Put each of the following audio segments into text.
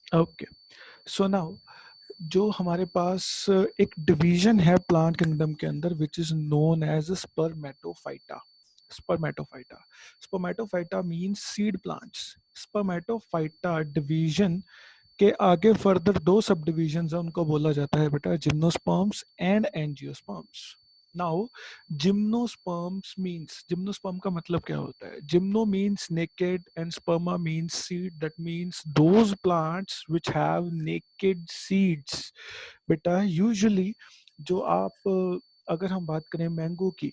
Okay, so now जो हमारे पास एक डिवीजन है प्लांट किंगडम के अंदर which is known as spermatophyta. Spermatophyta, spermatophyta means seed plants. Spermatophyta division के आगे फर्दर दो सब डिविजन है, उनको बोला जाता है बेटा gymnosperms and angiosperms. Now gymnosperms means, gymnosperm का मतलब क्या होता है? Gymno means naked and स्पर्मा means seed, that means those plants which have naked seeds. बेटा यूजुअली जो आप अगर हम बात करें मैंगो की,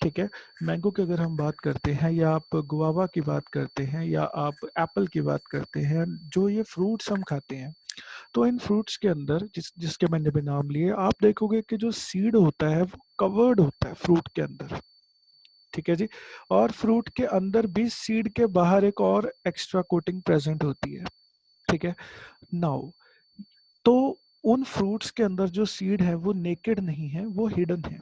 ठीक है, मैंगो की अगर हम बात करते हैं, या आप गुआवा की बात करते हैं, या आप एप्पल की बात करते हैं, जो ये फ्रूट्स हम खाते हैं, तो इन फ्रूट्स के अंदर जिसके मैंने भी नाम लिए, आप देखोगे कि जो सीड होता है वो कवर्ड होता है फ्रूट के अंदर, ठीक है जी। और फ्रूट के अंदर भी सीड के बाहर एक और एक्स्ट्रा कोटिंग प्रेजेंट होती है, ठीक है। नाउ तो उन फ्रूट्स के अंदर जो सीड है वो नेकेड नहीं है, वो हिडन है,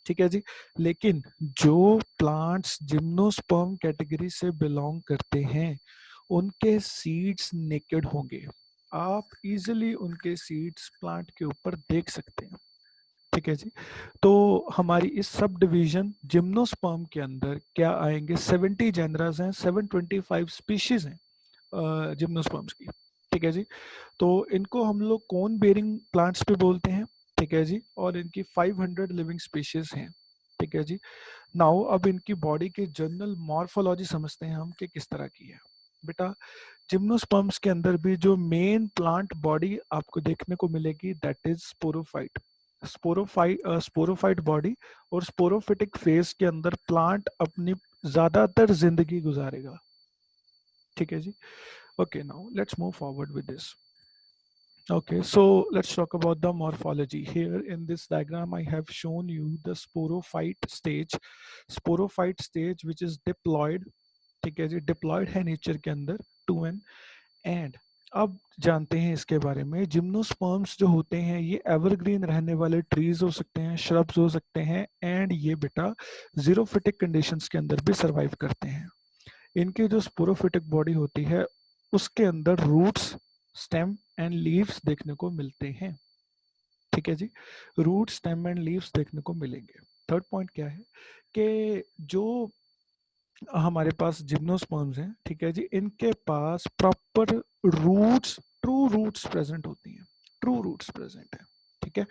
ठीक है जी। लेकिन जो प्लांट्स जिम्नोस्पर्म कैटेगरी से बिलोंग करते हैं उनके सीड्स नेकेड होंगे। आप इजीली उनके सीड्स प्लांट के ऊपर देख सकते हैं, ठीक है जी। तो हमारी इस सब डिवीजन जिम्नोस्पर्म के अंदर क्या आएंगे, 70 जेनरास हैं, 725 स्पीशीज हैं जिम्नोस्पर्म्स की, ठीक है जी। तो इनको हम लोग कोन बेरिंग प्लांट्स भी बोलते हैं, ठीक है जी। और इनकी 500 लिविंग स्पीशीज हैं, ठीक है जी। नाउ अब इनकी बॉडी की जनरल मॉर्फोलॉजी समझते हैं हम कि किस तरह की है। बेटा जिम्नोस्पर्म्स के अंदर भी जो मेन प्लांट बॉडी आपको देखने को मिलेगी that is sporophyte. Sporophyte body और स्पोरोफिटिक फेज के अंदर प्लांट अपनी ज्यादातर जिंदगी गुजारेगा, ठीक है जी। Okay, now let's move forward with this. Okay, so let's talk about the morphology. Here in this diagram, I have shown you the sporophyte stage. Sporophyte stage which is diploid, ठीक है जी, diploid है nature के अंदर 2n। And अब जानते हैं इसके बारे में, जिम्नोस्पर्म्स जो होते हैं ये एवरग्रीन रहने वाले ट्रीज हो सकते हैं, श्रब्स हो सकते हैं, एंड ये बेटा जीरोफिटिक कंडीशंस के अंदर भी सरवाइव करते हैं। इनकी जो स्पोरोफिटिक बॉडी होती है उसके अंदर रूट्स, स्टेम एंड लीव्स देखने को मिलते हैं, ठीक है जी। रूट, स्टेम एंड लीव्स देखने को मिलेंगे। थर्ड पॉइंट क्या है कि जो हमारे पास जिम्नोस्पर्म्स हैं, ठीक है जी, इनके पास proper roots, true roots present होती हैं, ट्रू रूट्स प्रेजेंट है, ठीक है।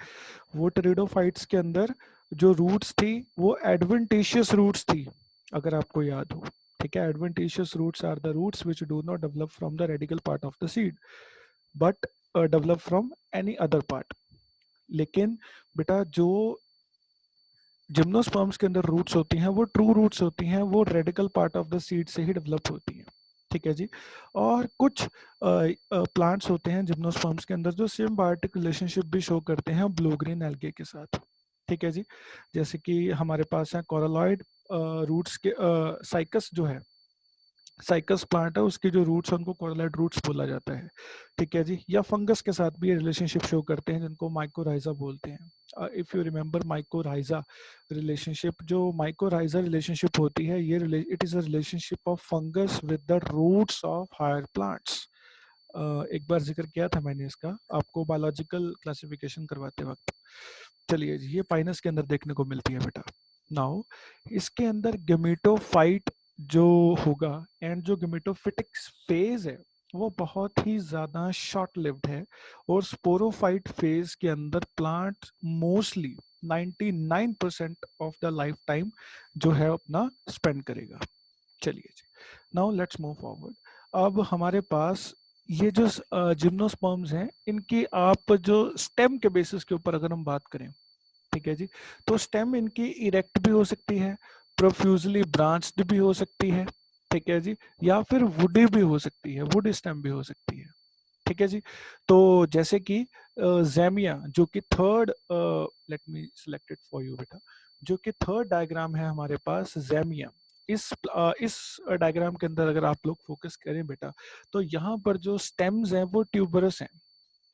वो टेरिडोफाइट्स के अंदर जो रूट्स थी वो एडवेंटिशियस रूट्स थी, अगर आपको याद हो, ठीक है। Adventitious roots are the roots which do not develop from the radicle part of the seed but develop from any other part. लेकिन बेटा जो जिम्नोस्पर्म्स के अंदर रूट्स होती हैं वो ट्रू रूट्स होती हैं, वो radical part of the seed से ही डेवलप होती हैं, ठीक है जी। और कुछ प्लांट्स होते हैं जिम्नोस्पर्म्स के अंदर जो सिम्बायोटिक रिलेशनशिप भी शो करते हैं ब्लू ग्रीन एल्गे के साथ, ठीक है जी। जैसे कि हमारे पास है कोरलॉइड रूट्स के, साइकस जो है, साइकस प्लांट है उसके जो रूट्स हैं उनको कोरलॉइड रूट्स बोला जाता है, ठीक है जी। या फंगस के साथ भी ये रिलेशनशिप शो करते हैं जिनको माइकोराइजा बोलते हैं। If you remember mycorrhiza relationship, जो माइकोराइजा रिलेशनशिप होती है ये it is a relationship of fungus with the roots of higher plants. एक बार जिक्र किया था मैंने इसका आपको बायोलॉजिकल क्लासिफिकेशन करवाते वक्त। चलिए जी, ये पाइनस के अंदर देखने को मिलती है बेटा। नाउ इसके अंदर गेमेटोफाइट जो होगा, एंड जो गेमेटोफिटिक फेज है वो बहुत ही ज्यादा शॉर्ट लिव्ड है, और स्पोरोफाइट फेज के अंदर plant mostly 99% of the life time जो है अपना स्पेंड करेगा। चलिए जी, नाउ लेट्स मूव फॉरवर्ड। अब हमारे पास ये जो जिम्नोस्पर्म्स हैं इनकी आप जो स्टेम के बेसिस के ऊपर अगर हम बात करें, ठीक है जी, तो स्टेम इनकी इरेक्ट भी हो सकती है, प्रोफ्यूजली ब्रांच्ड भी हो सकती है, ठीक है जी, या फिर वुडी भी हो सकती है, वुड स्टेम भी हो सकती है, ठीक है जी। तो जैसे कि जैमिया जो कि third, let me select it for you बेटा, जो कि थर्ड डायग्राम है हमारे पास जैमिया। इस डायग्राम के अंदर अगर आप लोग फोकस करें बेटा, तो यहाँ पर जो स्टेम्स हैं वो ट्यूबरस हैं,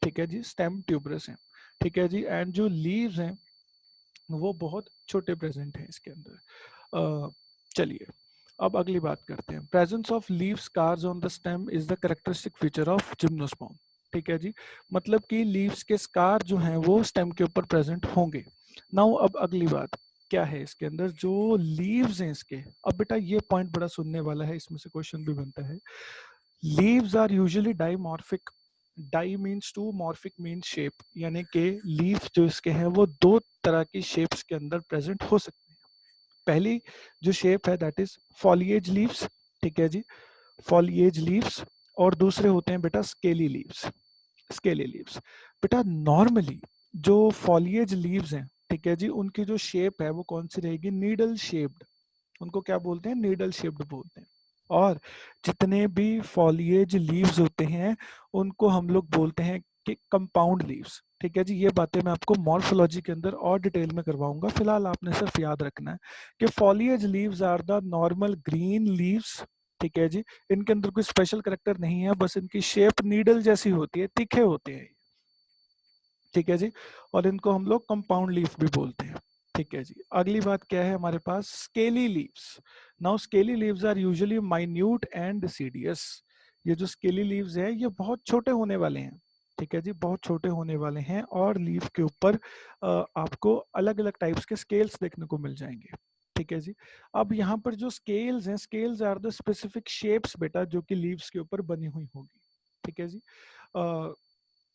ठीक है जी, स्टेम ट्यूबरस हैं, ठीक है जी। एंड जो लीव्स हैं वो बहुत छोटे प्रेजेंट हैं इसके अंदर। चलिए, अब अगली बात करते हैं, presence of leaf scars on the stem is the characteristic feature of gymnosperm. ठीक है जी, मतलब कि लीव्स के स्कार जो हैं वो स्टेम के ऊपर प्रेजेंट होंगे। नाउ अब अगली बात क्या है इसके अंदर, जो लीव्स हैं इसके, अब बेटा ये पॉइंट बड़ा सुनने वाला है, इसमें से क्वेश्चन भी बनता है। Leaves are usually dimorphic, di means two, morphic means shape, यानी कि लीफ जो इसके हैं वो दो तरह की शेप्स के अंदर प्रेजेंट हो सकते हैं। पहली जो शेप है दैट इज फॉलिएज लीव्स, ठीक है जी, फॉलिएज लीव्स, और दूसरे होते हैं बेटा स्केली लीव्स, स्केली लीव्स। बेटा नॉर्मली जो फॉलिएज लीव्स हैं, ठीक है जी, उनकी जो शेप है वो कौन सी रहेगी, नीडल शेप्ड, उनको क्या बोलते हैं, नीडल शेप्ड बोलते हैं। और जितने भी फॉलिएज लीव्स होते हैं उनको हम लोग बोलते हैं कि कंपाउंड लीव्स। ठीक है जी, ये बातें मैं आपको मॉर्फोलॉजी के अंदर और डिटेल में करवाऊंगा, फिलहाल आपने सिर्फ याद रखना है कि foliage leaves are the normal green leaves. ठीक है जी, इनके अंदर कोई स्पेशल करेक्टर नहीं है, बस इनकी शेप नीडल जैसी होती है, तीखे होते हैं। ठीक है जी, और इनको हम लोग कंपाउंड लीफ भी बोलते हैं। ठीक है जी, अगली बात क्या है हमारे पास, scaly leaves. Now scaly leaves are usually minute and deciduous. ये जो स्केली लीव्स है ये बहुत छोटे होने वाले हैं। ठीक है जी, बहुत छोटे होने वाले हैं, और लीफ के ऊपर आपको अलग अलग टाइप्स के स्केल्स देखने को मिल जाएंगे। ठीक है जी, अब यहाँ पर जो स्केल्स हैं, scales are the specific shapes बेटा जो कि लीव्स के ऊपर बनी हुई होगी। ठीक है जी,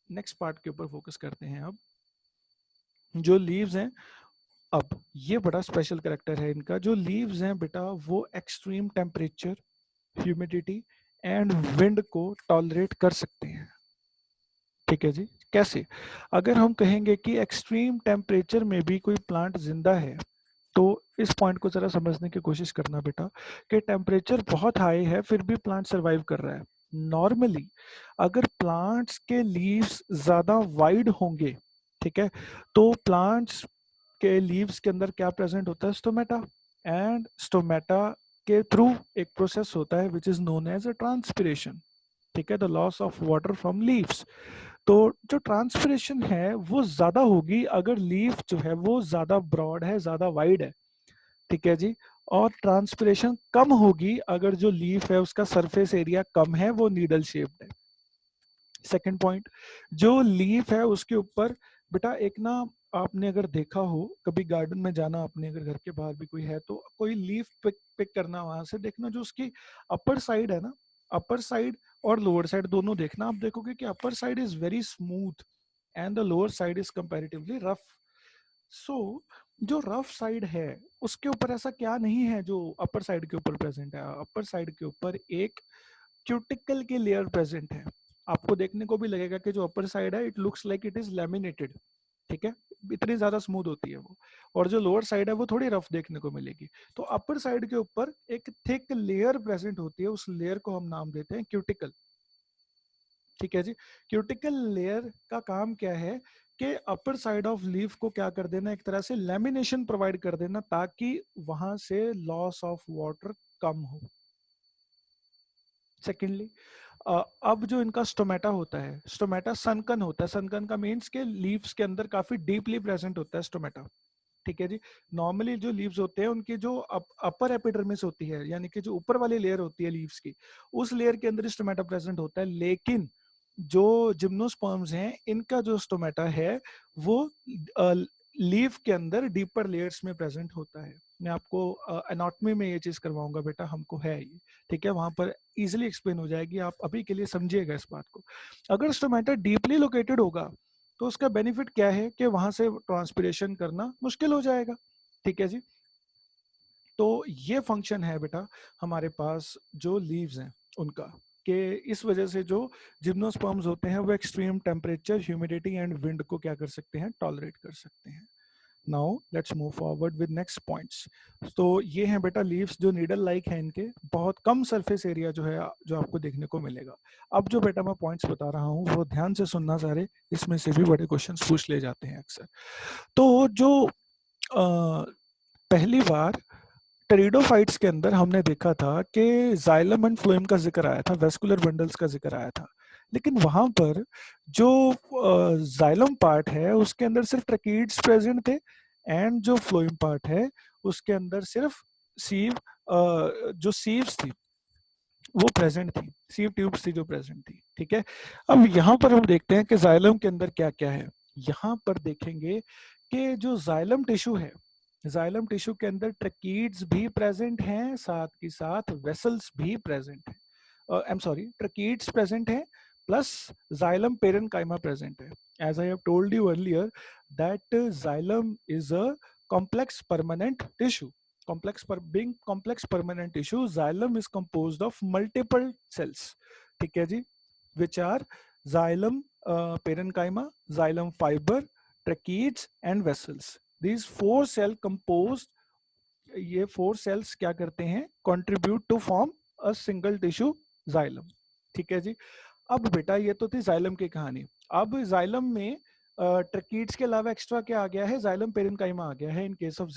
नेक्स्ट पार्ट के ऊपर फोकस करते हैं। अब जो लीव्स हैं, अब ये बड़ा स्पेशल करेक्टर है इनका, जो लीव्स हैं बेटा वो extreme temperature, humidity and wind को टॉलरेट कर सकते हैं। ठीक है जी, कैसे, अगर हम कहेंगे कि एक्सट्रीम टेम्परेचर में भी कोई प्लांट जिंदा है, तो इस पॉइंट को जरा समझने की कोशिश करना बेटा, कि टेम्परेचर बहुत हाई है फिर भी प्लांट सरवाइव कर रहा है। नॉर्मली अगर प्लांट्स के लीव्स ज्यादा वाइड होंगे, ठीक है, तो प्लांट्स के लीव्स के अंदर क्या प्रेजेंट होता है, स्टोमेटा, एंड स्टोमेटा के थ्रू एक प्रोसेस होता है which is known as a transpiration. ठीक है, the loss of water from leaves. तो जो ट्रांसपिरेशन है वो ज्यादा होगी अगर लीफ जो है वो ज्यादा ब्रॉड है, ज्यादा वाइड है। ठीक है जी, और ट्रांसपिरेशन कम होगी अगर जो लीफ है उसका सरफेस एरिया कम है, वो नीडल शेप्ड है। सेकंड पॉइंट, जो लीफ है उसके ऊपर बेटा एक ना, आपने अगर देखा हो कभी गार्डन में जाना, अपने अगर घर के बाहर भी कोई है तो कोई लीफ पिक पिक करना, वहां से देखना जो उसकी अपर साइड है ना, अपर साइड और लोअर साइड दोनों देखना, आप देखोगे कि upper side is very smooth and the lower side is comparatively rough. So जो रफ साइड है उसके ऊपर ऐसा क्या नहीं है जो अपर साइड के ऊपर प्रेजेंट है, अपर साइड के ऊपर एक क्यूटिकल की लेयर प्रेजेंट है। आपको देखने को भी लगेगा कि जो अपर साइड है it looks like it is laminated. ठीक है, इतनी ज्यादा स्मूथ होती है वो, और जो लोअर साइड है वो थोड़ी रफ देखने को मिलेगी। तो अपर साइड के ऊपर एक थिक लेयर प्रेजेंट होती है, उस लेयर को हम नाम देते हैं क्यूटिकल। ठीक है जी, क्यूटिकल लेयर का काम क्या है कि अपर साइड ऑफ लीफ को क्या कर देना, एक तरह से लेमिनेशन प्रोवाइड कर देना ताकि वहां से लॉस ऑफ वाटर कम हो। सेकेंडली, अब जो इनका स्टोमेटा होता है, स्टोमेटा सनकन होता है, सनकन का मीन्स के लीव्स के अंदर काफी डीपली प्रेजेंट होता है स्टोमेटा। ठीक है जी, नॉर्मली जो लीव्स होते हैं उनकी जो अपर एपिडर्मिस होती है, यानी कि जो ऊपर वाली लेयर होती है लीव्स की, उस लेयर के अंदर स्टोमेटा प्रेजेंट होता है। लेकिन जो जिम्नोस्पर्म्स हैं इनका जो स्टोमेटा है वो लीफ के अंदर डीपर लेयर्स में प्रेजेंट होता है। मैं आपको एनाटॉमी में ये चीज करवाऊंगा बेटा, हमको है ये। ठीक है, वहां पर इजिली एक्सप्लेन हो जाएगी, आप अभी के लिए समझिएगा इस बात को। अगर स्टोमेटा डीपली लोकेटेड होगा तो उसका बेनिफिट क्या है कि वहां से ट्रांसपिरेशन करना मुश्किल हो जाएगा। ठीक है जी, तो ये फंक्शन है बेटा हमारे पास जो लीव्स हैं उनका, कि इस वजह से जो जिम्नोस्पर्म्स होते हैं वो extreme temperature, humidity and wind को क्या कर सकते हैं, टॉलरेट कर सकते हैं। Now let's move forward with next points. तो ये हैं बेटा लीव्स जो नीडल लाइक हैं, इनके बहुत कम सरफेस एरिया जो है जो आपको देखने को मिलेगा। अब जो बेटा मैं पॉइंट्स बता रहा हूँ वो ध्यान से सुनना सारे, इसमें से भी बड़े क्वेश्चंस पूछ ले जाते हैं अक्सर। तो जो पहली बार टेरिडोफाइट्स के अंदर हमने देखा था कि जाइलम एंड फ्लोएम का जिक्र आया था, वेस्कुलर बंडल्स का जिक्र आया था, लेकिन वहां पर जो जाइलम पार्ट है उसके अंदर सिर्फ ट्रकीड्स प्रेजेंट थे, एंड जो फ्लोएम पार्ट है उसके अंदर सिर्फ सीव जो सीव्स थी वो प्रेजेंट थी, सीव ट्यूब्स थी जो प्रेजेंट थी, ठीक है। अब यहाँ पर हम देखते हैं कि जाइलम के अंदर क्या क्या है। यहाँ पर देखेंगे कि जो जाइलम टिश्यू है, जाइलम टिश्यू के अंदर ट्रकीड्स भी प्रेजेंट हैं, साथ ही साथ वेसल्स भी प्रेजेंट हैं। I am sorry, tracheids present है प्लस जाइलम पेरेन्काइमा प्रेजेंट है। As I have told you earlier that xylem is a complex permanent tissue. Being complex permanent tissue, xylem is composed of multiple cells, ठीक है जी, which are xylem parenchyma, xylem fiber, tracheids and vessels. These four cell composed, ये four cells क्या करते हैं, contribute to form a single tissue xylem, ठीक है जी। अब बेटा ये तो थी जाइलम की कहानी। अब जाइलम में ट्रकीड्स के अलावा एक्स्ट्रा क्या आ गया है, जाइलम पेरेन्काइमा आ गया है in case of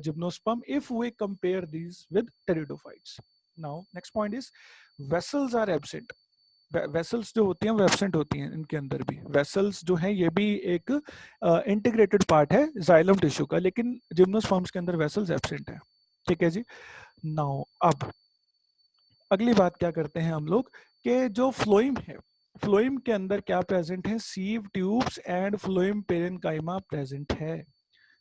gymnosperm if we compare these with pteridophytes. Now next point is vessels are absent. Vessels जो होती हैं वो एब्सेंट होती हैं इनके अंदर भी। वेसल्स जो हैं ये भी एक इंटीग्रेटेड पार्ट है जाइलम टिश्यू का, लेकिन जिम्नोस्पर्म्स के अंदर वेसल्स एब्सेंट है, ठीक है जी। नाउ अब अगली बात क्या करते हैं हम लोग कि जो फ्लोइम है, फ्लोइम के अंदर क्या प्रेजेंट है, sieve tubes and phloem parenchyma present है।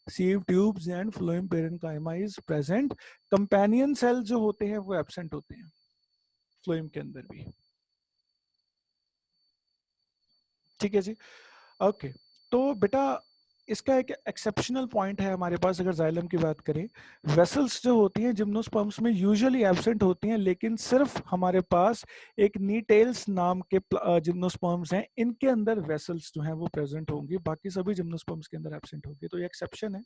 Sieve tubes and phloem parenchyma is present. Companion cell जो होते हैं वो एब्सेंट होते हैं फ्लोइम के अंदर भी, ठीक है जी। ओके तो बेटा इसका एक एक्सेप्शनल पॉइंट है हमारे पास अगर जाइलम की बात करें। वेसल्स जो होती हैं जिम्नोस्पर्म्स में यूजुअली एब्सेंट होती हैं, लेकिन सिर्फ हमारे पास एक नीटेल्स नाम के जिम्नोस्पर्म्स हैं, इनके अंदर वेसल्स जो हैं वो प्रेजेंट होंगी, बाकी सभी जिम्नोस्पर्म्स के अंदर एब्सेंट होंगी। तो ये एक्सेप्शन है,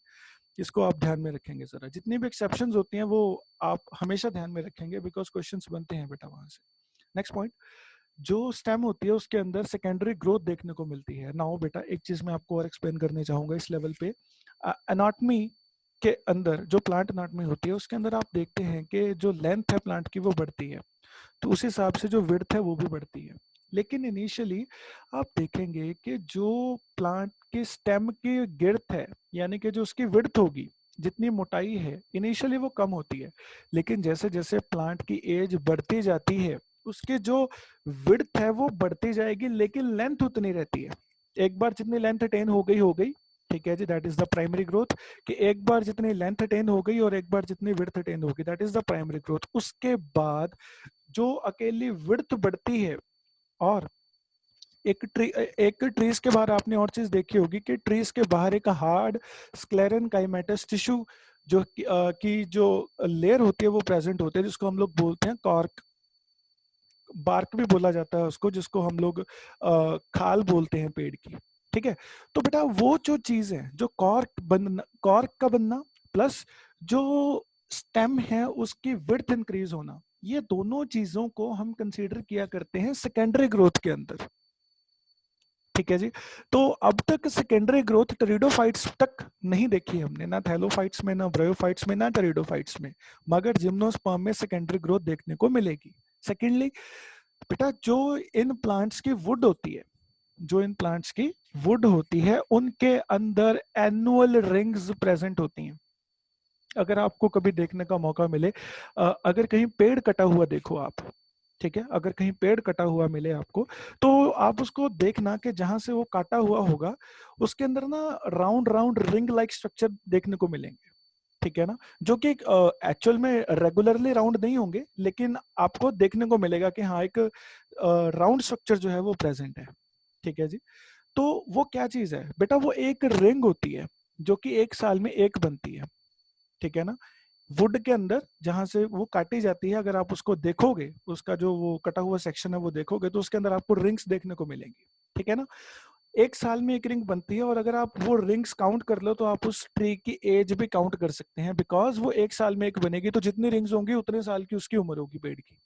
इसको आप ध्यान में रखेंगे जरा। जितनी भी एक्सेप्शंस होती हैं वो आप हमेशा ध्यान में रखेंगे, बिकॉज क्वेश्चंस बनते हैं बेटा वहां से। नेक्स्ट पॉइंट, जो स्टेम होती है उसके अंदर सेकेंडरी ग्रोथ देखने को मिलती है। नाउ बेटा एक चीज मैं आपको और एक्सप्लेन करने चाहूंगा इस लेवल पे। एनाटमी के अंदर जो प्लांट एनाटमी होती है उसके अंदर आप देखते हैं कि जो लेंथ है प्लांट की वो बढ़ती है, तो उस हिसाब से जो विड्थ है वो भी बढ़ती है। लेकिन इनिशियली आप देखेंगे कि जो प्लांट के स्टेम की गिर्थ है, यानी कि जो उसकी विड्थ होगी, जितनी मोटाई है इनिशियली वो कम होती है, लेकिन जैसे जैसे प्लांट की एज बढ़ती जाती है उसके जो विड्थ है वो बढ़ती जाएगी, लेकिन लेंथ उतनी रहती है। एक बार जितनी लेंथ अटेन हो गई, ठीक है जी, that is the primary growth. कि एक बार जितनी लेंथ अटेन हो गई और एक बार जितनी विड्थ अटेन होगी, that is the primary growth. उसके बाद जो अकेली विड्थ बढ़ती है, और एक ट्रीज के बाहर आपने और चीज देखी होगी कि ट्रीज के बाहर एक हार्ड स्क्लेरन काइमेटस टिश्यू जो की जो लेयर होती है वो प्रेजेंट होते हैं, जिसको हम लोग बोलते हैं कॉर्क, बार्क भी बोला जाता है उसको, जिसको हम लोग खाल बोलते हैं पेड़ की, ठीक है। तो बेटा वो जो चीज है, जो कॉर्क का बनना प्लस जो स्टेम है उसकी विड्थ इंक्रीज होना, ये दोनों चीजों को हम कंसीडर किया करते हैं सेकेंडरी ग्रोथ के अंदर, ठीक है जी। तो अब तक सेकेंडरी ग्रोथ टेरिडोफाइट्स तक नहीं देखी हमने, ना थैलोफाइट्स में, ना ब्रायोफाइट्स में, ना टेरिडोफाइट्स में, मगर जिम्नोस्पर्म में सेकेंडरी ग्रोथ देखने को मिलेगी। सेकेंडली बेटा जो इन प्लांट्स की वुड होती है, जो इन प्लांट्स की वुड होती है उनके अंदर एनुअल रिंग्स प्रेजेंट होती हैं। अगर आपको कभी देखने का मौका मिले, अगर कहीं पेड़ कटा हुआ देखो आप, ठीक है, अगर कहीं पेड़ कटा हुआ मिले आपको, तो आप उसको देखना कि जहां से वो काटा हुआ होगा उसके अंदर ना round round ring like structure देखने को मिलेंगे, ठीक है ना, जो कि एक्चुअल में रेगुलरली राउंड नहीं होंगे, लेकिन आपको देखने को मिलेगा कि हाँ एक राउंड स्ट्रक्चर जो है वो प्रेजेंट है, ठीक है जी। तो वो क्या चीज है बेटा, वो एक रिंग होती है जो कि एक साल में एक बनती है, ठीक है ना। वुड के अंदर जहां से वो काटी जाती है, अगर आप उसको देखोगे, उसका जो वो कटा हुआ सेक्शन है वो देखोगे, तो उसके अंदर आपको रिंग्स देखने को मिलेंगी, ठीक है ना। एक साल में एक रिंग बनती है, और अगर आप वो रिंग्स काउंट कर लो तो आप उस ट्री की एज भी काउंट कर सकते हैं, बिकॉज वो एक साल में एक बनेगी, तो जितनी रिंग्स होंगी उतने साल की उसकी उम्र होगी पेड़ की,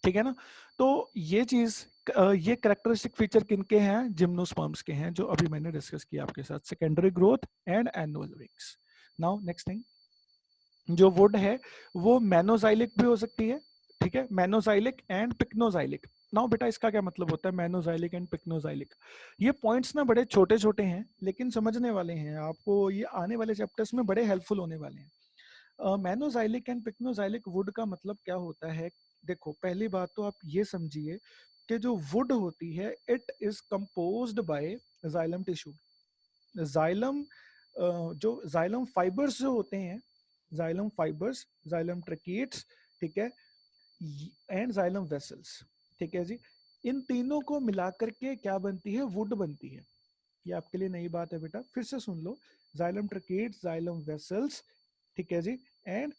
ठीक है ना। तो ये चीज, ये करेक्टरिस्टिक फीचर किनके हैं, जिम्नोस्पर्म्स के हैं, जो अभी मैंने डिस्कस किया आपके साथ, secondary growth and annual rings. Now next thing, जो वुड है वो मेनोजाइलिक भी हो सकती है, ठीक है, मेनोजाइलिक एंड पिक्नोजाइलिक। नाउ बेटा इसका क्या मतलब होता है मेनोजाइलिक एंड पिक्नोजाइलिक? ये पॉइंट्स ना बड़े छोटे छोटे हैं लेकिन समझने वाले हैं, आपको ये आने वाले चैप्टर्स में बड़े हेल्पफुल होने वाले हैं। मैनोजाइलिक एंड पिक्नोजाइलिक वुड का मतलब क्या होता है? देखो, पहली बात तो आप ये समझिए कि जो वुड होती है it is composed bye xylem tissue. Xylem जो जाइलम फाइबर्स जो होते हैं, जाइलम फाइबर्स, जाइलम ट्रैकिएट्स, ठीक है, एंड जाइलम वेसल्स, ठीक है जी, इन तीनों को मिलाकर के क्या बनती है? वुड बनती है। ये आपके लिए नई बात है बेटा, फिर से सुन लो। जाइलम ट्रैकिएट्स, जाइलम वेसल्स, ठीक है जी, एंड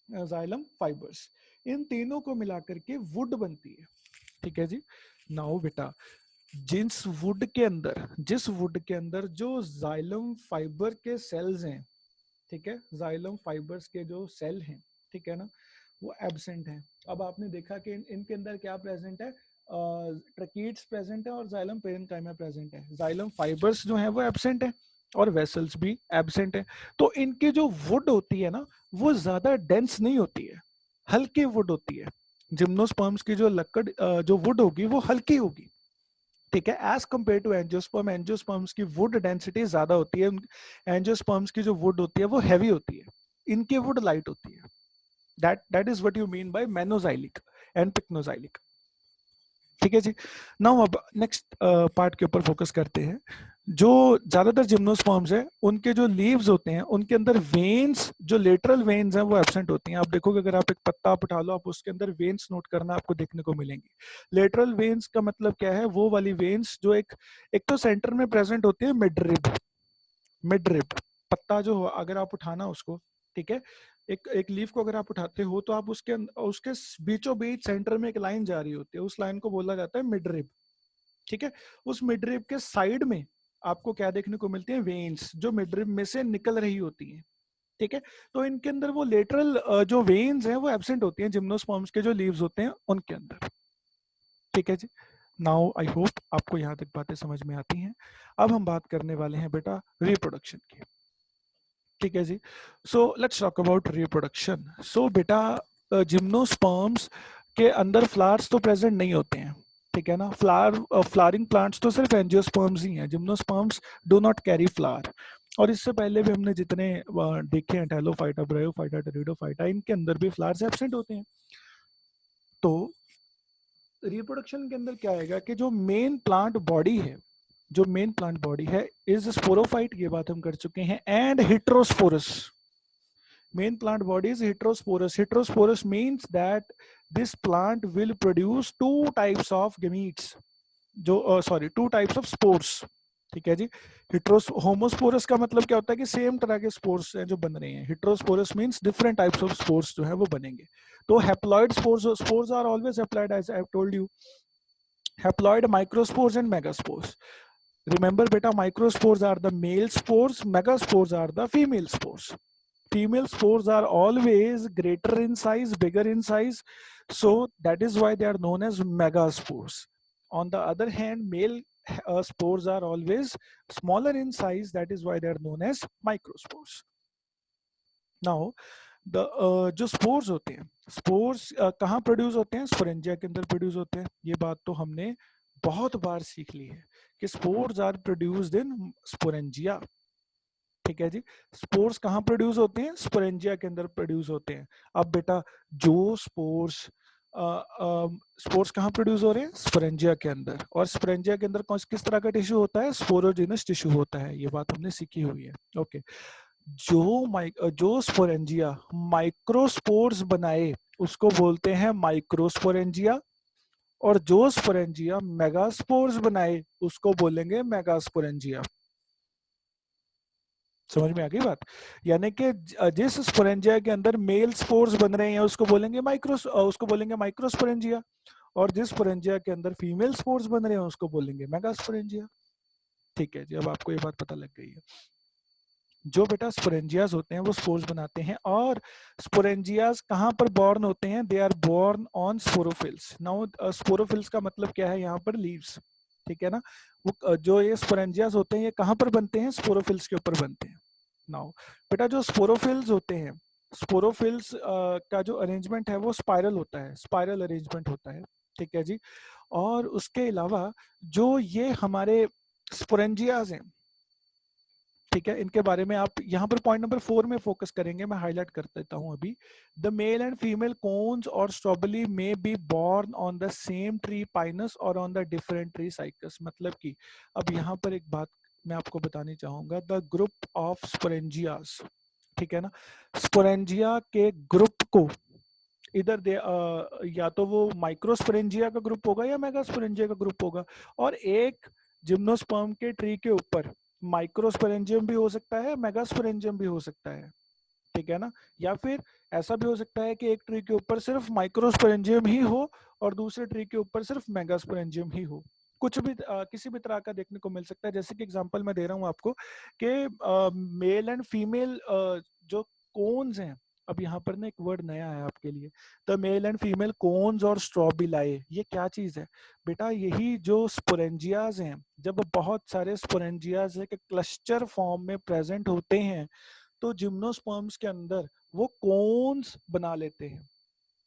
जाइलम फाइबर्स, इन तीनों को मिलाकर के वुड बनती है, ठीक है जी। नाउ बेटा, जिस वुड के अंदर जो जाइलम फाइबर के सेल्स हैं, ठीक है, जाइलम फाइबर्स के जो सेल हैं, ठीक है ना, वो एब्सेंट हैं। अब आपने देखा कि इनके अंदर क्या प्रेजेंट है? ट्रकीट्स प्रेजेंट है और जाइलम पेरेन्काइमा प्रेजेंट है। जाइलम फाइबर्स जो है वो एब्सेंट है और वेसल्स भी एब्सेंट है। तो इनकी जो वुड होती है ना, वो ज्यादा डेंस नहीं होती है, हल्की वुड होती है। जिम्नोस्पर्म्स की जो लकड़ जो वुड होगी वो हल्की होगी, ठीक है, as compared to angiosperm. Angiosperms की वुड डेंसिटी ज्यादा होती है, एंजियोस्पर्म्स की जो वुड होती है वो हैवी होती है, इनकी वुड लाइट होती है। That is what you mean by manoxylic and pycnoxylic, ठीक है जी। नाउ अब नेक्स्ट पार्ट के ऊपर फोकस करते हैं। जो ज्यादातर जिम्नोस्पर्म्स है उनके जो लीव्स होते हैं उनके अंदर वेन्स, जो लेटरल वेन्स हैं वो एब्सेंट होती हैं। आप देखोगे, अगर आप एक पत्ता आप उठा लो, आप उसके अंदर वेन्स नोट करना आपको देखने को मिलेंगी। लेटरल वेन्स का मतलब क्या है? वो वाली वेन्स जो एक एक तो सेंटर में प्रेजेंट होती है, मिड रिब। पत्ता जो हो, अगर आप उठाना उसको, ठीक है, एक एक लीफ को अगर आप उठाते हो तो आप उसके बीचों बीच सेंटर में एक लाइन जा रही होती है, उस लाइन को बोला जाता है मिड रिब, ठीक है। उस मिड रिब के साइड में आपको क्या देखने को मिलती है? वेन्स, जो मिड रिब में से निकल रही होती हैं, ठीक है। तो इनके अंदर वो लेटरल जो वेन्स हैं वो एब्सेंट होती हैं, जिम्नोस्पर्म्स के जो लीव्स होते हैं उनके अंदर, ठीक है जी। नाउ आई होप आपको यहाँ तक बातें समझ में आती हैं। अब हम बात करने वाले हैं बेटा रिप्रोडक्शन की, ठीक है जी। So let's talk about reproduction. So बेटा, जिम्नोस्पर्म्स के अंदर फ्लावर्स तो प्रेजेंट नहीं होते हैं, ठीक है ना। फ्लावरिंग प्लांट्स तो सिर्फ एंजियोस्पर्म्स ही हैं, gymnosperms do not carry flower. और इससे पहले भी हमने जितने देखे हैं, टेलोफाइटा, ब्रायोफाइटा, टेरिडोफाइटा, इनके अंदर भी फ्लावर्स एब्सेंट होते हैं। तो रिप्रोडक्शन के अंदर क्या आएगा कि जो मेन प्लांट बॉडी है, जो मेन प्लांट बॉडी है इज स्पोरोफाइट, ये बात हम कर चुके हैं, and heterosporous. Main plant body is heterosporous. Heterosporous means that this plant will produce two types of gametes. जो sorry, two types of spores, ठीक है जी। हिट्रोस होमोस्पोरस का मतलब क्या होता है कि सेम तरह के स्पोर्स हैं जो बन रहे हैं। Heterosporous means different types of spores जो है वो बनेंगे। तो haploid spores, spores are always haploid, as I have told you. Haploid, microspores and megaspores. Remember beta, microspores are the male spores, megaspores are the female spores. Female spores are always greater in size, bigger in size, so that is why they are known as megaspores. On the other hand, male spores are always smaller in size, that is why they are known as microspores. Now the जो spores होते हैं, spores कहाँ produce होते हैं? Sporangia के अंदर produce होते हैं। ये बात तो हमने बहुत बार सीख ली है कि spores are produced in sporangia, ठीक है जी। स्पोर्स कहाँ प्रोड्यूस होते हैं? स्पोरेंजिया के अंदर प्रोड्यूस होते हैं। अब बेटा, जो स्पोर्स स्पोर्स कहाँ प्रोड्यूस हो रहे हैं? स्पोरेंजिया के अंदर। और स्पोरेंजिया के अंदर कौन किस तरह का टिश्यू होता है? स्पोरोजिनस टिश्यू होता है। ये बात हमने सीखी हुई है, ओके। जो स्पोरेंजिया माइक्रोस्पोर्स बनाए उसको बोलते हैं माइक्रोस्पोरेंजिया, और जो स्पोरेंजिया मेगास्पोर्स बनाए उसको बोलेंगे मेगास्पोरेंजिया। समझ में आ गई बात? यानी कि जिस स्पोरेंजिया के अंदर मेल स्पोर्स बन रहे हैं उसको बोलेंगे माइक्रोस्पोरेंजिया, और जिस स्पोरेंजिया के अंदर फीमेल स्पोर्स बन रहे हैं उसको बोलेंगे मेगास्पोरेंजिया, ठीक है जी। अब आपको ये बात पता लग गई है। जो बेटा स्पोरेंजियाज होते हैं वो स्पोर्स बनाते हैं, और स्पोरेंजियाज कहाँ पर बॉर्न होते हैं? They are born on sporophylls. Now sporophylls का मतलब क्या है? यहाँ पर लीव्स, ठीक है ना। वो जो ये स्पोरेंजियाज होते हैं ये कहाँ पर बनते हैं? स्पोरोफिल्स के ऊपर बनते हैं। नाउ बेटा, जो स्पोरोफिल्स होते हैं, स्पोरोफिल्स का जो अरेंजमेंट है वो स्पाइरल होता है, स्पाइरल अरेंजमेंट होता है, ठीक है जी। और उसके अलावा जो ये हमारे स्पोरेंजियाज हैं, ठीक है, इनके बारे में आप यहाँ पर पॉइंट नंबर 4 में फोकस करेंगे, मैं हाईलाइट कर देता हूँ अभी। The male and female cones और strobili may be borne on the same tree Pinus और on the different tree Cycas. मतलब कि अब यहाँ पर एक बात मैं आपको बतानी चाहूंगा, द ग्रुप ऑफ स्पोरेंजियास, ठीक है ना, स्पोरेंजिया के ग्रुप को इधर दे या तो वो माइक्रोस्पोरेंजिया का ग्रुप होगा या मेगास्पोरेंजिया का ग्रुप होगा, और एक जिम्नोस्पर्म के ट्री के ऊपर माइक्रोस्पोरेंजियम भी हो सकता है, मेगास्पोरेंजियम भी हो सकता है, ठीक है ना। या फिर ऐसा भी हो सकता है कि एक ट्री के ऊपर सिर्फ माइक्रोस्पोरेंजियम ही हो और दूसरे ट्री के ऊपर सिर्फ मेगास्पोरेंजियम ही हो। कुछ भी किसी भी तरह का देखने को मिल सकता है। जैसे कि एग्जांपल मैं दे रहा हूं आपको कि मेल एंड फीमेल जो कोन्स हैं, अब यहाँ पर ना एक वर्ड नया है आपके लिए, the male and female cones और स्ट्रॉबिलाई। ये क्या चीज है बेटा? यही जो स्पोरेंजियाज हैं, जब बहुत सारे स्पोरेंजियाज के क्लस्टर फॉर्म में प्रेजेंट होते हैं तो जिम्नोस्पर्म्स के अंदर वो कोन्स बना लेते हैं।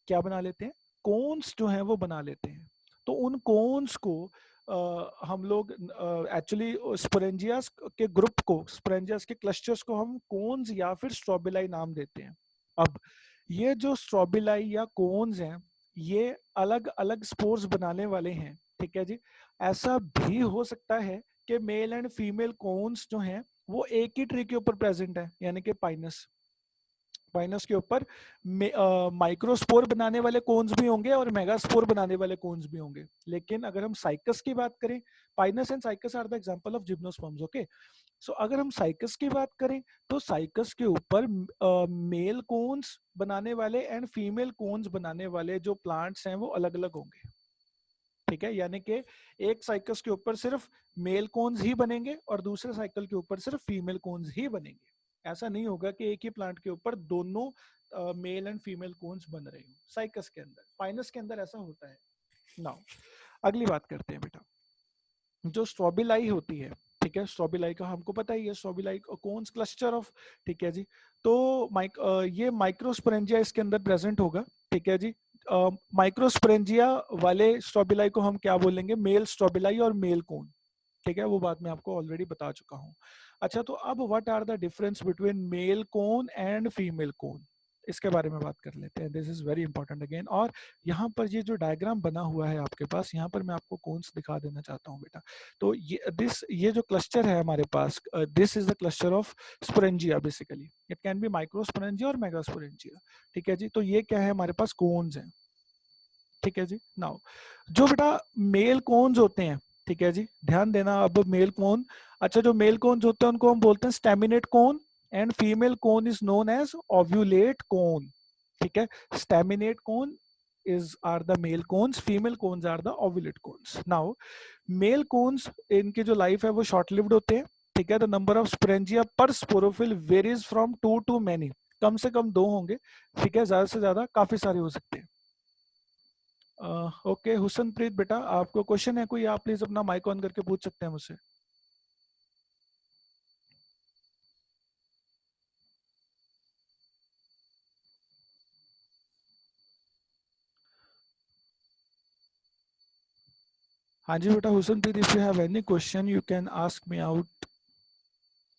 क्या बना लेते हैं? कोन्स जो हैं वो बना लेते हैं। तो उन कोन्स को हम लोग एक्चुअली स्पोरेंजियास के ग्रुप को, स्पोरेंजियास के क्लस्टर्स को हम कोन्स या फिर स्ट्रॉबिलाई नाम देते हैं। अब ये जो स्ट्रॉबिलाई या कोन्स हैं, ये अलग अलग स्पोर्स बनाने वाले हैं, ठीक है जी। ऐसा भी हो सकता है कि मेल एंड फीमेल कोन्स जो हैं वो एक ही ट्री के ऊपर प्रेजेंट है, यानी कि पाइनस, पाइनस के ऊपर माइक्रोस्पोर बनाने वाले कोन्स भी होंगे और मेगास्पोर बनाने वाले कोन्स भी होंगे। लेकिन अगर हम साइकस की बात करें, Pinus and Cycas are the example of gymnosperms, okay. So अगर हम साइकस की बात करें तो साइकस के ऊपर मेल कोन्स बनाने वाले एंड फीमेल कोन्स बनाने वाले जो प्लांट्स हैं वो अलग अलग होंगे, ठीक है। यानी कि एक साइकस के ऊपर सिर्फ मेल कोन्स ही बनेंगे और दूसरे साइकिल के ऊपर सिर्फ फीमेल कोन्स ही बनेंगे। ऐसा नहीं होगा कि एक ही प्लांट के ऊपर दोनों मेल एंड फीमेल कोन्स बन रहे हो साइकस के अंदर। पाइनस के अंदर ऐसा होता है। नाउ अगली बात करते हैं बेटा, जो स्ट्रॉबिलाई होती है, ठीक है। स्ट्रॉबिलाई का हमको पता ही है, स्ट्रॉबिलाई कोन्स क्लस्टर ऑफ, ठीक है जी। तो ये माइक्रोस्पोरेंजिया इसके अंदर प्रेजेंट होगा, ठीक है जी। माइक्रोस्पोरेंजिया वाले स्ट्रॉबिलाई को हम क्या बोलेंगे? मेल स्ट्रॉबिलाई और मेल कोन, ठीक है। वो बात मैं आपको ऑलरेडी बता चुका हूँ। अच्छा, तो अब what are the difference between male cone and female cone, इसके बारे में बात कर लेते हैं। This is very important again. और यहाँ पर ये जो डायग्राम बना हुआ है आपके पास, यहाँ पर मैं आपको कोन्स दिखा देना चाहता हूँ बेटा। तो ये जो क्लस्टर है हमारे पास, this is the cluster of sporangia basically. It can be microsporangia और मेगास्पोरेंजिया, ठीक है जी। तो ये क्या है? हमारे पास कोन्स हैं, ठीक है जी। नाउ जो बेटा मेल कोन्स होते हैं, ठीक है जी, ध्यान देना अब मेल कोन। अच्छा, जो मेल कोन्स होते हैं उनको हम बोलते हैं staminate cone and female cone is known as ovulate cone, ठीक है। Staminate cone is are the male cones, female cones are the ovulate cones. Now male cones, इनकी जो लाइफ है वो शॉर्ट लिव्ड होते हैं, ठीक है। द नंबर ऑफ स्पोरेंजिया पर sporophyll varies from 2 to many, कम से कम 2 होंगे, ठीक है, ज्यादा से ज्यादा काफी सारे हो सकते हैं। ओके हुसनप्रीत बेटा, आपको क्वेश्चन है कोई? आप प्लीज अपना माइक ऑन करके पूछ सकते हैं मुझसे। हाँ जी बेटा Husanpreet, if you have any question you can ask me out,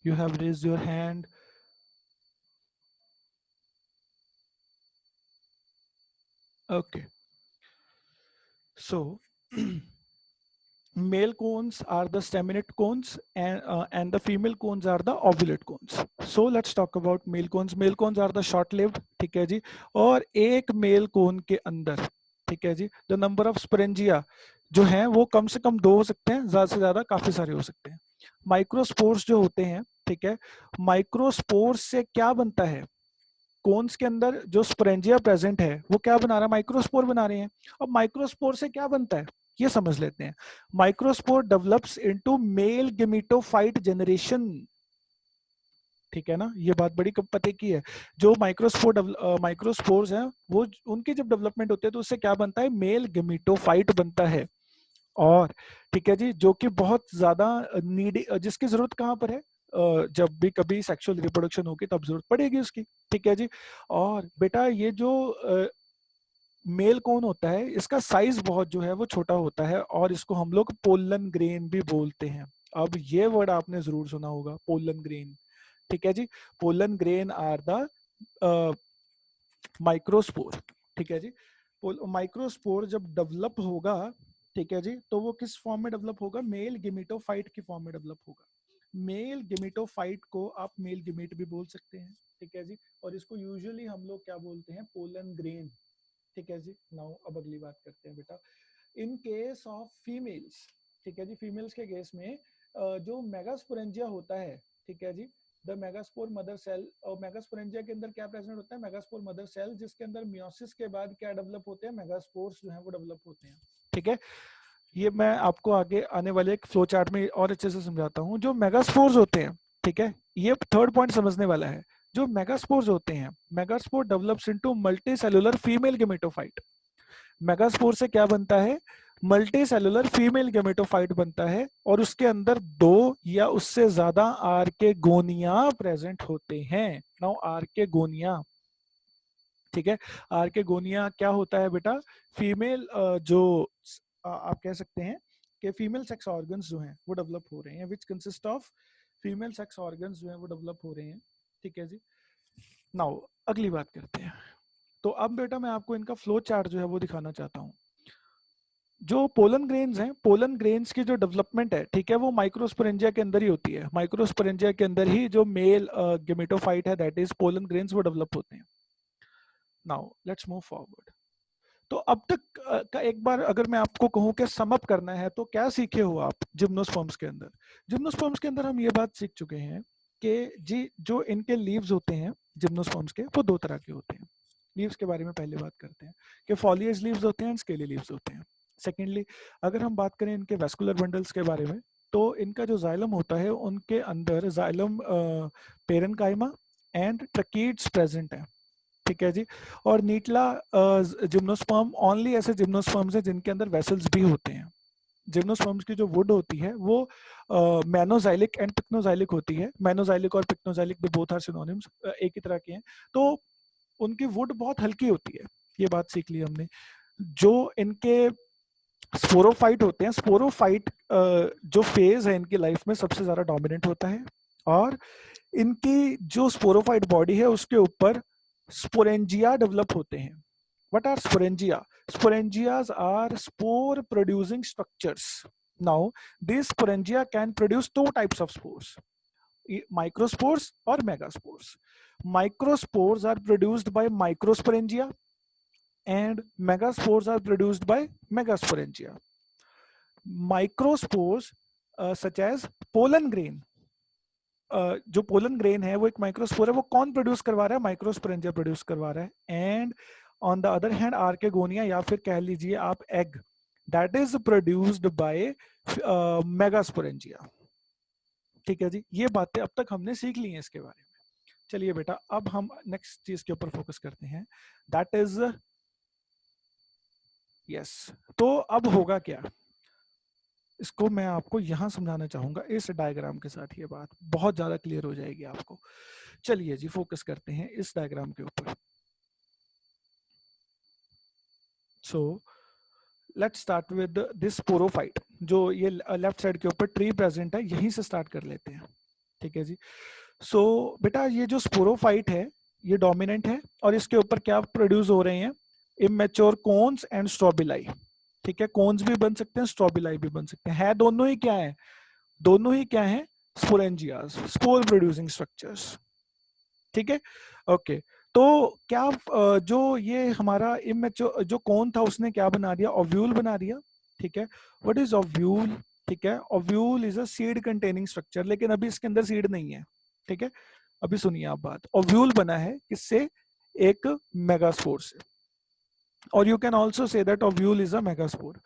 you have raised your hand. Okay, so male cones are the staminate cones and the female cones are the ovulate cones. So let's talk about male cones. Male cones are the short lived, ठीक है जी। और एक male cone के अंदर, ठीक है जी, the number of sporangia जो हैं वो कम से कम 2 हो सकते हैं, ज्यादा से ज्यादा काफी सारे हो सकते हैं। माइक्रोस्पोर्स जो होते हैं, ठीक है, माइक्रोस्पोर्स से क्या बनता है? कोन्स के अंदर जो स्पोरेंजिया प्रेजेंट है वो क्या बना रहा है? माइक्रोस्पोर बना रहे हैं। अब माइक्रोस्पोर से क्या बनता है ये समझ लेते हैं। Microspore develops into male gametophyte generation, ठीक है ना। ये बात बड़ी पते की है। जो माइक्रोस्पोर्स हैं वो उनकी जब डेवलपमेंट होती है तो उससे क्या बनता है? मेल गेमिटोफाइट बनता है। और ठीक है जी, जो कि बहुत ज्यादा नीड, जिसकी जरूरत कहाँ पर है? जब भी कभी सेक्सुअल रिप्रोडक्शन होगी तब जरूरत पड़ेगी उसकी, ठीक है जी। और बेटा ये जो मेल कौन होता है, इसका साइज बहुत जो है वो छोटा होता है और इसको हम लोग पोलन ग्रेन भी बोलते हैं। अब ये वर्ड आपने जरूर सुना होगा, पोलन ग्रेन। ठीक है जी, pollen grain are the microspore. ठीक है जी, माइक्रोस्पोर जब डेवलप होगा, ठीक है जी, तो वो किस फॉर्म में डेवलप होगा? मेल गेमेटोफाइट की फॉर्म में डेवलप होगा। मेल गेमेटोफाइट को आप मेल गेमेट भी बोल सकते हैं। ठीक है जी, और इसको यूजुअली हम लोग क्या बोलते हैं? Pollen grain. ठीक है जी, नाउ अब अगली बात करते हैं बेटा। इन केस ऑफ फीमेल्स, ठीक है जी, फीमेल्स के केस में जो मेगास्पोरेंजिया होता है, ठीक है जी, द मेगास्पोर मदर सेल, और मेगास्पोरेंजिया के अंदर क्या प्रेजेंट होता है? मेगास्पोर मदर सेल, जिसके अंदर मियोसिस के बाद क्या डेवलप होते हैं? मेगास्पोर्स जो है वो डेवलप होते हैं। ठीक है, ये मैं आपको आगे आने वाले एक फ्लो चार्ट में और अच्छे से समझाता हूँ। जो मेगास्पोर्स होते हैं, ठीक है, ये थर्ड पॉइंट समझने वाला है। जो मेगास्पोर्स होते हैं, megaspore develops into multi cellular female gametophyte. Megaspore से क्या बनता है? मल्टी सेलुलर फीमेल गेमेटोफाइट बनता है, और उसके अंदर 2 या उससे ज्यादा आर्केगोनिया प्रेजेंट होते हैं। नाउ आर्केगोनिया, ठीक है, आर्केगोनिया क्या होता है बेटा? फीमेल जो आप कह सकते हैं कि फीमेल सेक्स ऑर्गन्स जो हैं वो डेवलप हो रहे हैं, which consist of female sex organs जो हैं वो डेवलप हो रहे हैं। ठीक है जी, नाउ अगली बात करते हैं। तो अब बेटा मैं आपको इनका फ्लो चार्ट जो है वो दिखाना चाहता हूँ। जो पोलन ग्रेन्स हैं, पोलन ग्रेन्स की जो डेवलपमेंट है, ठीक है, वो माइक्रोस्पोरेंजिया के अंदर ही होती है। माइक्रोस्पोरेंजिया के अंदर ही जो मेल गेमेटोफाइट है, दैट इज पोलन ग्रेन्स, वो डेवलप होते हैं। Now let's move forward. तो अब तक का एक बार अगर मैं आपको कहूं कि सम अप करना है, तो क्या सीखे हो आप जिम्नोस्पर्म्स के अंदर? जिम्नोस्पर्म्स के अंदर हम ये बात सीख चुके हैं कि जी जो इनके लीव्स होते हैं जिम्नोस्पर्म्स के, वो 2 तरह के होते हैं। लीव्स के बारे में पहले बात करते हैं कि फॉलिएज लीव्स होते हैं, स्केली लीव्स होते हैं। सेकेंडली, अगर हम बात करें इनके वेस्कुलर बंडल्स के बारे में, तो इनका जो जाइलम होता है, उनके अंदर जाइलम पेरेन्काइमा एंड ट्रकीड्स प्रेजेंट है। ठीक है जी, और नीटला जिम्नोस्पर्म ओनली ऐसे जिम्नोस्पर्म्स हैं जिनके अंदर वेसल्स भी होते हैं। जिम्नोस्पर्म्स की जो वुड होती है वो मैनोजाइलिक एंड पिक्नोजाइलिक होती है। मैनोजाइलिक और पिक्नोजाइलिक भी बोथ आर सिनोनिम्स, एक ही तरह के हैं। तो उनकी वुड बहुत हल्की होती है, ये बात सीख ली हमने। जो इनके स्पोरोफाइट होते हैं, स्पोरोफाइट जो फेज है इनकी लाइफ में सबसे ज्यादा डोमिनेंट होता है, और इनकी जो स्पोरोफाइट बॉडी है उसके ऊपर स्पोरेंजिया डेवलप होते हैं। What are sporangia? Sporangias are spore producing structures. Now, these sporangia can produce 2 types of spores, microspores or megaspores. Microspores are produced by microsporangia and megaspores are produced by megasporangia. Microspores such as pollen grain, जो pollen grain है वो एक microspore है, वो कौन produce करवा रहा है? माइक्रोस्पोरेंजिया प्रोड्यूस करवा रहा है। And on the other hand archegonia, या फिर कह लीजिए आप egg, that is produced by megasporangia. ठीक है जी, ये बातें अब तक हमने सीख ली हैं इसके बारे में। चलिए बेटा, अब हम नेक्स्ट चीज के ऊपर फोकस करते हैं, दैट इज यस। तो अब होगा क्या, इसको मैं आपको यहां समझाना चाहूंगा इस डायग्राम के साथ। ये बात बहुत ज्यादा क्लियर हो जाएगी आपको। चलिए जी, फोकस करते हैं इस डायग्राम के ऊपर। So let's start with this sporophyte. जो ये लेफ्ट साइड के ऊपर ट्री प्रेजेंट है, यहीं से स्टार्ट कर लेते हैं। ठीक है जी, सो बेटा ये जो स्पोरोफाइट है ये डोमिनेंट है, और इसके ऊपर क्या प्रोड्यूस हो रहे हैं? Immature cones and strobili. ठीक है, कोन्स भी बन सकते हैं, स्ट्रोबिलाई भी बन सकते हैं। है दोनों ही क्या है? दोनों ही क्या है? स्पोरेंजियास, स्पोर प्रोड्यूसिंग स्ट्रक्चर्स। ठीक है, ओके। तो क्या जो ये हमारा इमेच्योर जो कौन था उसने क्या बना दिया? ओव्यूल बना दिया। ठीक है, व्हाट इज ओव्यूल? ठीक है, ovule is a seed containing structure, लेकिन अभी इसके अंदर सीड नहीं है। ठीक है, अभी सुनिए आप बात। ओव्यूल बना है किससे? एक मेगास्पोर से, और you can also say that ovule is a megaspore.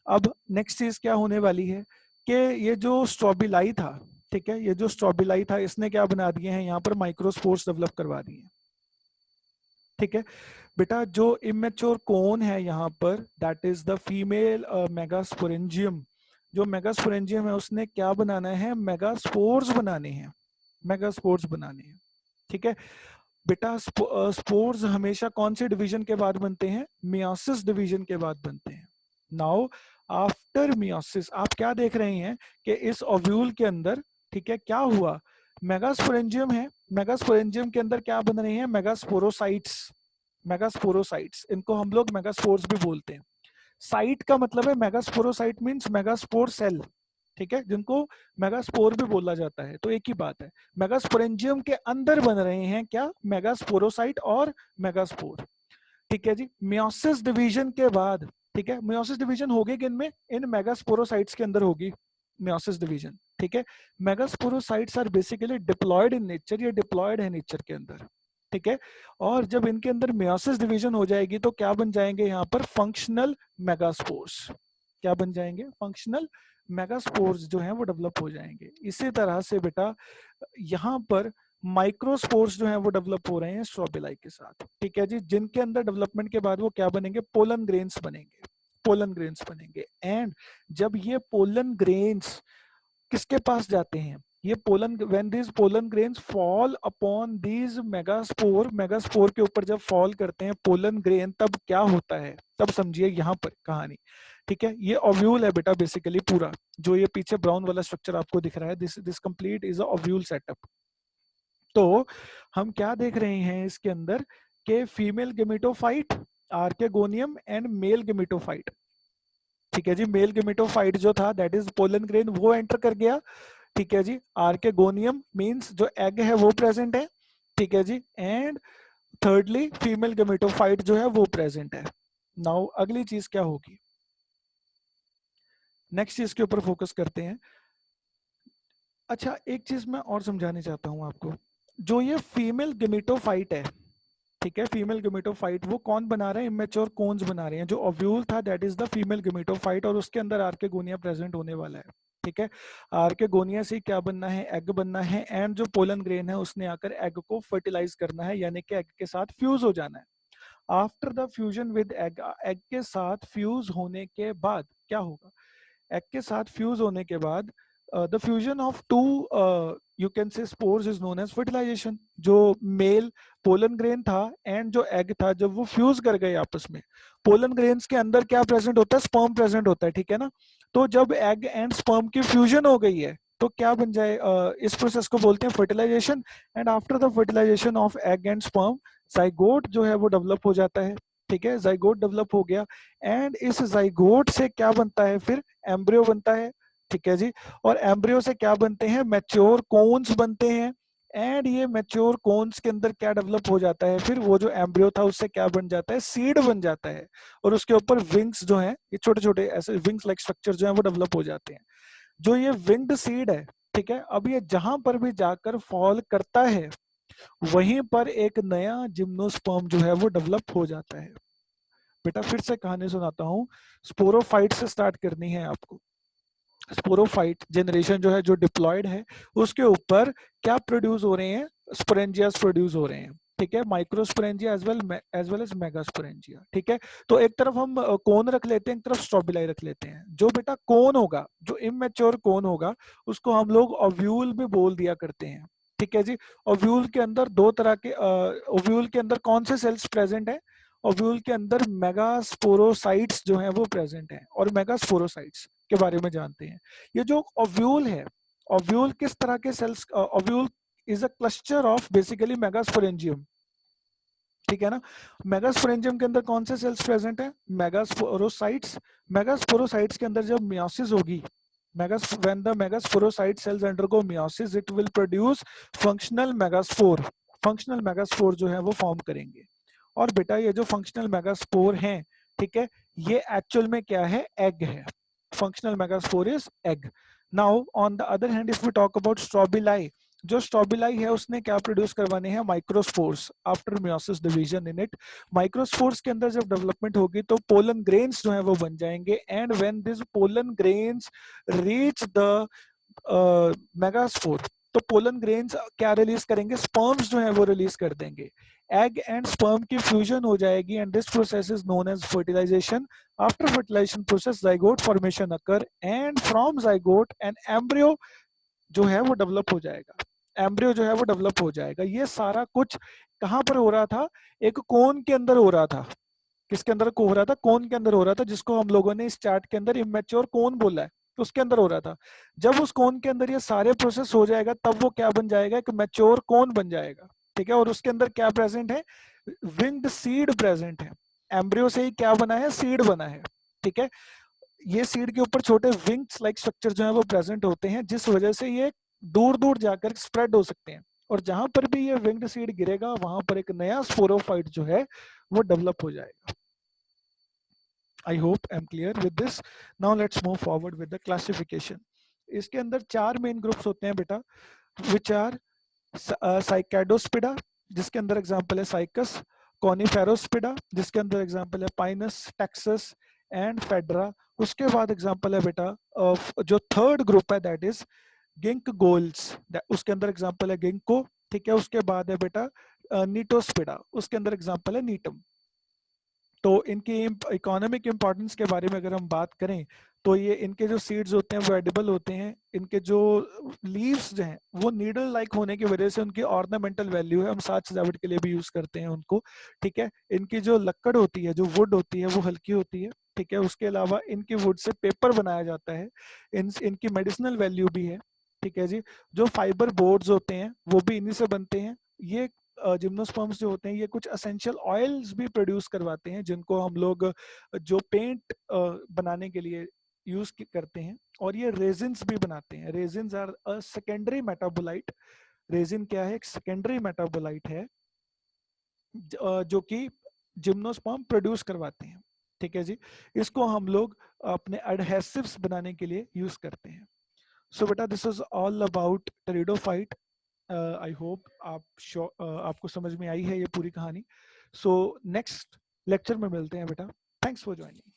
अब नेक्स्ट चीज क्या होने वाली है कि ये जो स्ट्रोबिलाई था, ठीक है, ये जो स्ट्रोबिलाई था इसने क्या बना दिए हैं? यहाँ पर माइक्रोस्पोर्स डेवलप करवा दिए हैं। ठीक है बेटा, जो इमेच्योर कोन है यहाँ पर, that is the female megasporangium. जो मेगास्पोरेंजियम है उसने क्या बनाना है? मेगास्पोर्स बनाने हैं, मेगास्पोर्स बनाने हैं। ठीक है बेटा, स्पोर्स हमेशा कौन से डिवीजन के बाद बनते हैं? मियोसिस डिवीजन के बाद बनते हैं। नाउ आफ्टर मियोसिस आप क्या देख रहे हैं कि इस ओव्यूल के अंदर, ठीक है, क्या हुआ, मेगास्पोरेंजियम है, मेगास्पोरेंजियम के अंदर क्या बन रहे हैं, मेगास्पोरोसाइट्स, मेगास्पोरोसाइट्स, इनको हम लोग मेगास्पोर्स भी बोलते हैं। साइट का मतलब है मेगास्पोरोसाइट मींस मेगास्पोर सेल, ठीक है, जिनको मेगास्पोर भी बोला जाता है, तो एक ही बात है। मेगास्पोरेंजियम के अंदर बन रहे हैं क्या, मेगास्पोरोसाइट और मेगास्पोर, ठीक है जी। मियोसिस डिवीजन के बाद, ठीक है, मियोसिस डिवीजन होगी किन में, इन मेगास्पोरोसाइट्स के अंदर होगी मियोसिस डिवीजन, ठीक है। Megasporocytes are basically diploid in nature, ये डिप्लॉयड है नेचर के अंदर, ठीक है। और जब इनके अंदर मियोसिस डिवीजन हो जाएगी तो क्या बन जाएंगे यहाँ पर, फंक्शनल मेगास्पोर्स, क्या बन जाएंगे, फंक्शनल मेगास्पोर्स जो हैं वो डेवलप हो जाएंगे। इसी तरह से बेटा यहाँ पर माइक्रोस्पोर्स जो हैं वो डेवलप हो रहे हैं स्ट्रोबिलाई के साथ, ठीक है जी, जिनके अंदर डेवलपमेंट के बाद वो क्या बनेंगे, पोलन ग्रेन्स बनेंगे, पोलन ग्रेन्स बनेंगे। एंड जब ये पोलन ग्रेन्स किसके पास जाते हैं, ये pollen, when these pollen grains fall upon these megaspore, megaspore के ऊपर जब फॉल करते हैं पोलन ग्रेन, तब क्या होता है, तब समझिए यहाँ पर कहानी, ठीक है। ये ओव्यूल है बेटा बेसिकली पूरा, जो ये पीछे ब्राउन वाला स्ट्रक्चर आपको दिख रहा है, this complete is a ovule setup. तो हम क्या देख रहे हैं इसके अंदर के female gametophyte, archegonium and male gametophyte, ठीक है जी। मेल गेमेटोफाइट जो था दैट इज पोलन ग्रेन, वो एंटर कर गया, ठीक है जी। आर्केगोनियम मींस जो एग है वो प्रेजेंट है, ठीक है जी। एंड थर्डली फीमेल गेमेटोफाइट जो है वो प्रेजेंट है। नाउ अगली चीज क्या होगी, नेक्स्ट चीज के ऊपर फोकस करते हैं। अच्छा एक चीज मैं और समझाने चाहता हूं आपको, जो ये फीमेल गेमेटोफाइट है, ठीक है, फीमेल गेमेटोफाइट वो कौन बना रहे हैं, इमेच्योर कोन्स बना रहे हैं। जो ओव्यूल था that is the female gametophyte और उसके अंदर आर्केगोनिया प्रेजेंट होने वाला है, ठीक है। आर्केगोनिया से क्या बनना है, एग बनना है, एंड जो पोलन ग्रेन है उसने आकर एग को फर्टिलाइज करना है, यानी कि एग के साथ फ्यूज हो जाना है। After the fusion with egg, egg के साथ फ्यूज होने के बाद क्या होगा, एग के साथ फ्यूज होने के बाद the fusion of two you can say spores is known as fertilisation. जो मेल पोलन ग्रेन था एंड जो एग था, जब वो फ्यूज कर गए आपस में, पोलन ग्रेन्स के अंदर क्या प्रेजेंट होता है, स्पर्म प्रेजेंट होता है, ठीक है ना। तो जब एग एंड स्पर्म की फ्यूजन हो गई है तो क्या बन जाए, इस प्रोसेस को बोलते हैं fertilisation. And after the fertilisation of egg and sperm, zygote जो है वो डेवलप हो जाता है, ठीक है, जाइगोट डेवलप हो गया। एंड इस जाइगोट से क्या बनता है, फिर एम्ब्रियो बनता है, ठीक है जी। और एम्ब्रियो से क्या बनते हैं, मैच्योर कोन्स बनते हैं। एंड ये मैच्योर कोन्स के अंदर क्या डेवलप हो जाता है, फिर वो जो एम्ब्रियो था उससे क्या बन जाता है, सीड बन जाता है। और उसके ऊपर विंग्स जो हैं, ये छोटे छोटे ऐसे विंग्स लाइक स्ट्रक्चर जो है वो डेवलप हो जाते हैं। जो ये विंग्ड सीड है, ठीक है, अब ये जहां पर भी जाकर फॉल करता है वहीं पर एक नया जिम्नोस्पर्म जो है वो डेवलप हो जाता है। बेटा फिर से कहानी सुनाता हूँ, स्पोरोफाइट से स्टार्ट करनी है आपको। स्पोरोफाइट जनरेशन जो है, जो डिप्लॉयड है, उसके ऊपर क्या प्रोड्यूस हो रहे हैं, स्पोरेंजियास प्रोड्यूस हो रहे हैं, ठीक है, microsporangia as well as megasporangia, ठीक है। तो एक तरफ हम कोन रख लेते हैं, एक तरफ स्ट्रोबिलाई रख लेते हैं। जो बेटा कोन होगा, जो इमेच्योर कोन होगा, उसको हम लोग ओव्यूल भी बोल दिया करते हैं, ठीक है जी। ओव्यूल के अंदर दो तरह के, ओव्यूल के अंदर कौन से सेल्स प्रेजेंट है, ओव्यूल के अंदर मेगास्पोरोसाइट्स जो है वो प्रेजेंट है, और मेगास्पोरोसाइट्स के बारे में जानते हैं। ये जो ओव्यूल है, ओव्यूल किस तरह के cells, ovule is a cluster of basically megasporangium, ठीक है ना। मेगास्पोरेंजियम के अंदर कौन से सेल्स प्रेजेंट है, मेगास्पोरोसाइट्स। मेगास्पोरोसाइट्स के अंदर जब मियोसिस होगी, when the megasporocyte cells undergo meiosis it will produce functional megaspore, functional megaspore जो है वो फॉर्म करेंगे। और बेटा ये जो फंक्शनल मेगास्पोर हैं, ठीक है, ये एक्चुअल में क्या है, एग है। Functional megaspore is egg. Now on the other hand if we talk about strobili, जो स्ट्रोबिलाई है उसने क्या प्रोड्यूस करवाने हैं, microspores after meiosis division in it. Microspores के अंदर जब डेवलपमेंट होगी तो पोलन ग्रेन्स जो है वो बन जाएंगे। And when this pollen grains reach the megaspore, तो पोलन ग्रेन्स क्या रिलीज करेंगे, स्पर्म्स जो है वो रिलीज कर देंगे। एग एंड स्पर्म की फ्यूजन हो जाएगी and this process is known as fertilisation. After fertilisation process zygote formation occur and from zygote an embryo जो है वो डेवलप हो जाएगा। एम्ब्रियो जो है वो डेवलप हो जाएगा। ये सारा कुछ कहां पर हो रहा था, एक कोन के अंदर हो रहा था। किसके अंदर को हो रहा था, कोन के अंदर हो रहा था, जिसको हम लोगों ने इस चार्ट के अंदर इमेच्योर कोन बोला है, उसके अंदर हो रहा था। जब उस कोन के अंदर ये सारे प्रोसेस हो जाएगा तब वो क्या बन जाएगा, एक मैच्योर कोन बन जाएगा, ठीक है। और उसके अंदर क्या प्रेजेंट है, विंग्ड सीड प्रेजेंट है। एम्ब्रियो से ही क्या बना है, सीड बना है, ठीक है। ये सीड के ऊपर छोटे विंग्स लाइक स्ट्रक्चर जो है वो प्रेजेंट होते हैं, जिस वजह से ये दूर दूर जाकर स्प्रेड हो सकते हैं। और जहां पर भी ये विंग्ड सीड गिरेगा वहां पर एक नया स्पोरोफाइट जो है वो डेवलप हो जाएगा। I hope I'm clear with this. Now let's move forward with the classification. इसके अंदर 4 मेन ग्रुप्स होते हैं बेटा, which are साइकेडोस्पिडा, जिसके अंदर एग्जांपल है साइकस, कॉनिफेरोस्पिडा, जिसके अंदर एग्जांपल है पाइनस, टेक्सस एंड फेडरा। उसके बाद एग्जांपल है बेटा जो थर्ड ग्रुप है दैट इज गिंक गोल्स, उसके अंदर एग्जांपल है गिंको, ठीक है। उसके बाद है बेटा नीटोस्पिडा, उसके अंदर एग्जांपल है नीटम। तो इनकी इकोनॉमिक इंपॉर्टेंस के बारे में अगर हम बात करें तो ये इनके जो सीड्स होते हैं वो एडिबल होते हैं। इनके जो लीव्स जो हैं वो नीडल लाइक होने की वजह से उनकी ऑर्नामेंटल वैल्यू है, हम साज सजावट के लिए भी यूज करते हैं उनको, ठीक है। इनकी जो लकड़ होती है, जो वुड होती है वो हल्की होती है, ठीक है। उसके अलावा इनकी वुड से पेपर बनाया जाता है, इनकी मेडिसिनल वैल्यू भी है, ठीक है जी। जो फाइबर बोर्ड्स होते हैं वो भी इन्हीं से बनते हैं। ये जिम्नोस्पर्म्स जो होते हैं ये कुछ असेंशियल ऑयल्स भी प्रोड्यूस करवाते हैं, जिनको हम लोग जो पेंट बनाने के लिए यूज करते हैं। और ये रेजिन्स भी बनाते हैं। Resins are a secondary metabolite. Resin क्या है, एक सेकेंडरी मेटाबोलाइट है जो कि जिम्नोस्पर्म प्रोड्यूस करवाते हैं, ठीक है जी। इसको हम लोग अपने एडहेसिव्स बनाने के लिए यूज करते हैं। सो बेटा this is all about pteridophyte. I hope आपको समझ में आई है ये पूरी कहानी। सो नेक्स्ट लेक्चर में मिलते हैं बेटा। Thanks for joining.